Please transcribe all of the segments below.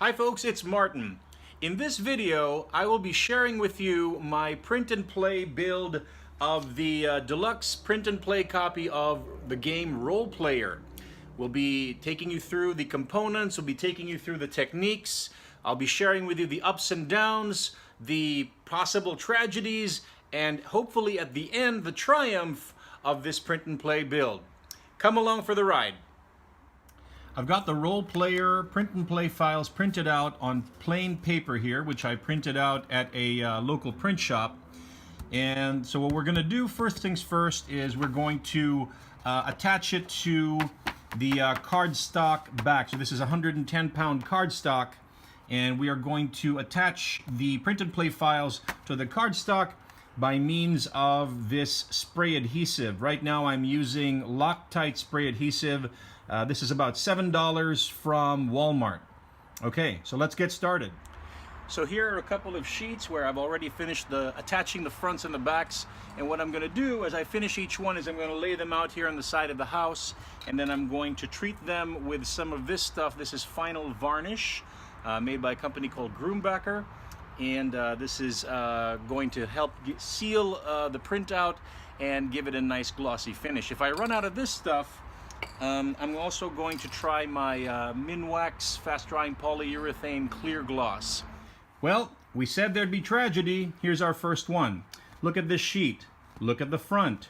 Hi folks, it's Martin. In this video, I will be sharing with you my print and play build of the deluxe print and play copy of the game Role Player. We'll be taking you through the components, we'll be taking you through the techniques, I'll be sharing with you the ups and downs, the possible tragedies, and hopefully at the end, the triumph of this print and play build. Come along for the ride. I've got the Role Player print and play files printed out on plain paper here, which I printed out at a local print shop. And so what we're going to do, first things first, is we're going to attach it to the cardstock back. So this is a 110-pound cardstock, and we are going to attach the print and play files to the cardstock by means of this spray adhesive. Right now I'm using Loctite spray adhesive. This is about $7 from Walmart. Okay, so let's get started. So here are a couple of sheets where I've already finished attaching the fronts and the backs. And what I'm going to do as I finish each one is I'm going to lay them out here on the side of the house, and then I'm going to treat them with some of this stuff. This is final varnish made by a company called Grumbacher. And this is going to help seal the printout and give it a nice glossy finish. If I run out of this stuff, I'm also going to try my Minwax fast drying polyurethane clear gloss. Well, we said there'd be tragedy. Here's our first one. Look at this sheet. Look at the front.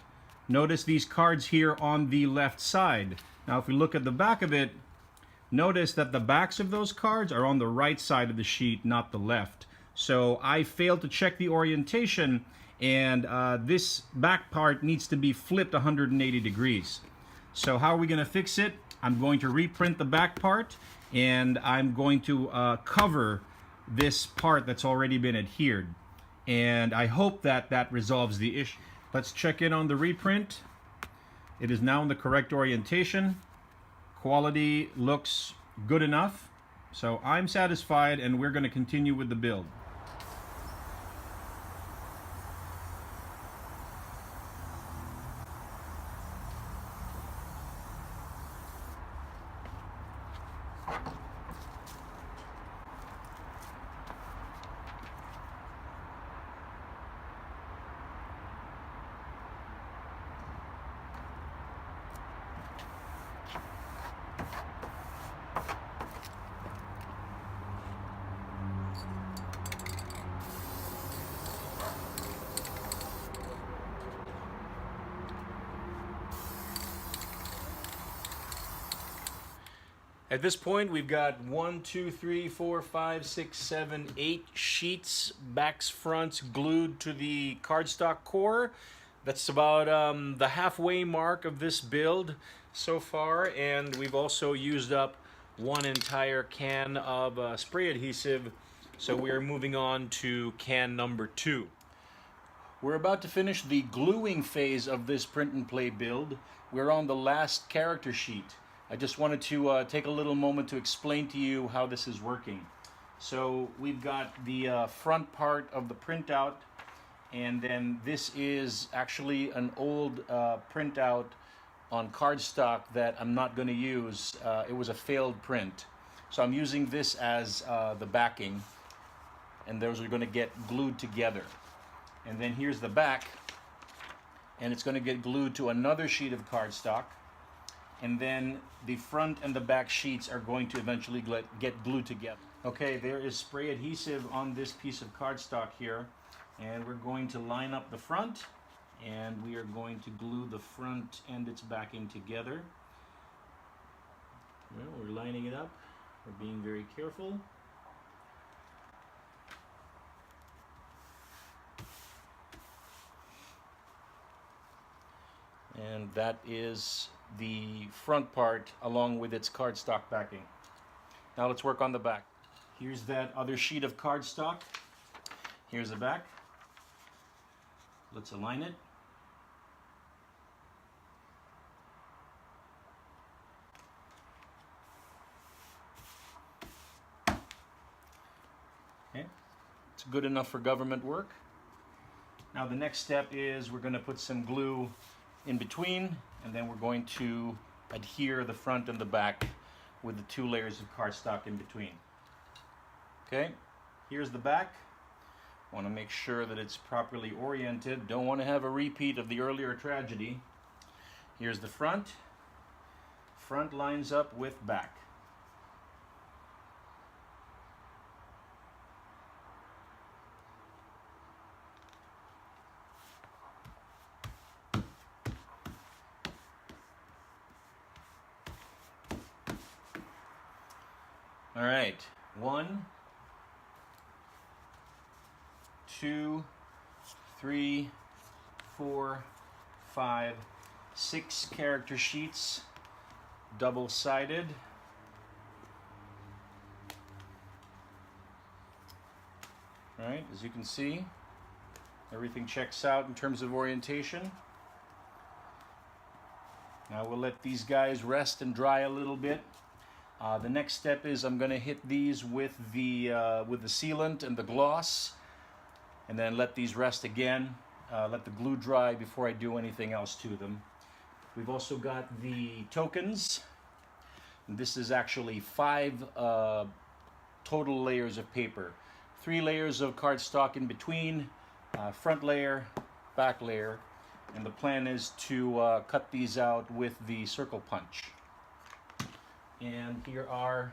Notice these cards here on the left side. Now if we look at the back of it, notice that the backs of those cards are on the right side of the sheet, not the left. So I failed to check the orientation, and this back part needs to be flipped 180 degrees. So how are we going to fix it? I'm going to reprint the back part, and I'm going to cover this part that's already been adhered. And I hope that that resolves the issue. Let's check in on the reprint. It is now in the correct orientation. Quality looks good enough. So I'm satisfied, and we're going to continue with the build. At this point, we've got 1, 2, 3, 4, 5, 6, 7, 8 sheets, backs, fronts, glued to the cardstock core. That's about the halfway mark of this build so far, and we've also used up one entire can of spray adhesive, so we're moving on to can number 2. We're about to finish the gluing phase of this print and play build. We're on the last character sheet. I just wanted to take a little moment to explain to you how this is working. So we've got the front part of the printout, and then this is actually an old printout on cardstock that I'm not going to use. It was a failed print. So I'm using this as the backing, and those are going to get glued together. And then here's the back, and it's going to get glued to another sheet of cardstock. And then the front and the back sheets are going to eventually get glued together. Okay, there is spray adhesive on this piece of cardstock here, and we're going to line up the front, and we are going to glue the front and its backing together. Well, we're lining it up. We're being very careful. And that is the front part along with its cardstock backing. Now let's work on the back. Here's that other sheet of cardstock. Here's the back. Let's align it. Okay, it's good enough for government work. Now the next step is we're going to put some glue in between, and then we're going to adhere the front and the back with the 2 layers of cardstock in between. Okay, here's the back. Want to make sure that it's properly oriented. Don't want to have a repeat of the earlier tragedy. Here's the front. Front lines up with back. All right, 1, 2, 3, 4, 5, 6 character sheets, double-sided. All right, as you can see, everything checks out in terms of orientation. Now we'll let these guys rest and dry a little bit. The next step is I'm going to hit these with the sealant and the gloss, and then let these rest again. Let the glue dry before I do anything else to them. We've also got the tokens. This is actually 5 total layers of paper. 3 layers of cardstock in between, front layer, back layer, and the plan is to cut these out with the circle punch. And here are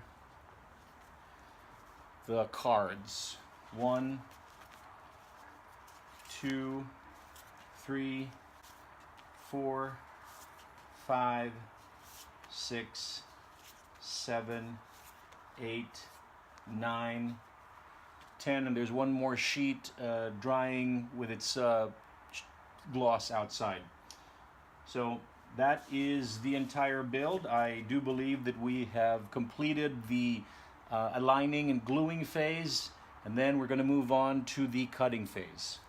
the cards. 1, 2, 3, 4, 5, 6, 7, 8, 9, 10, and there's one more sheet drying with its gloss outside. So that is the entire build. I do believe that we have completed the aligning and gluing phase, and then we're going to move on to the cutting phase.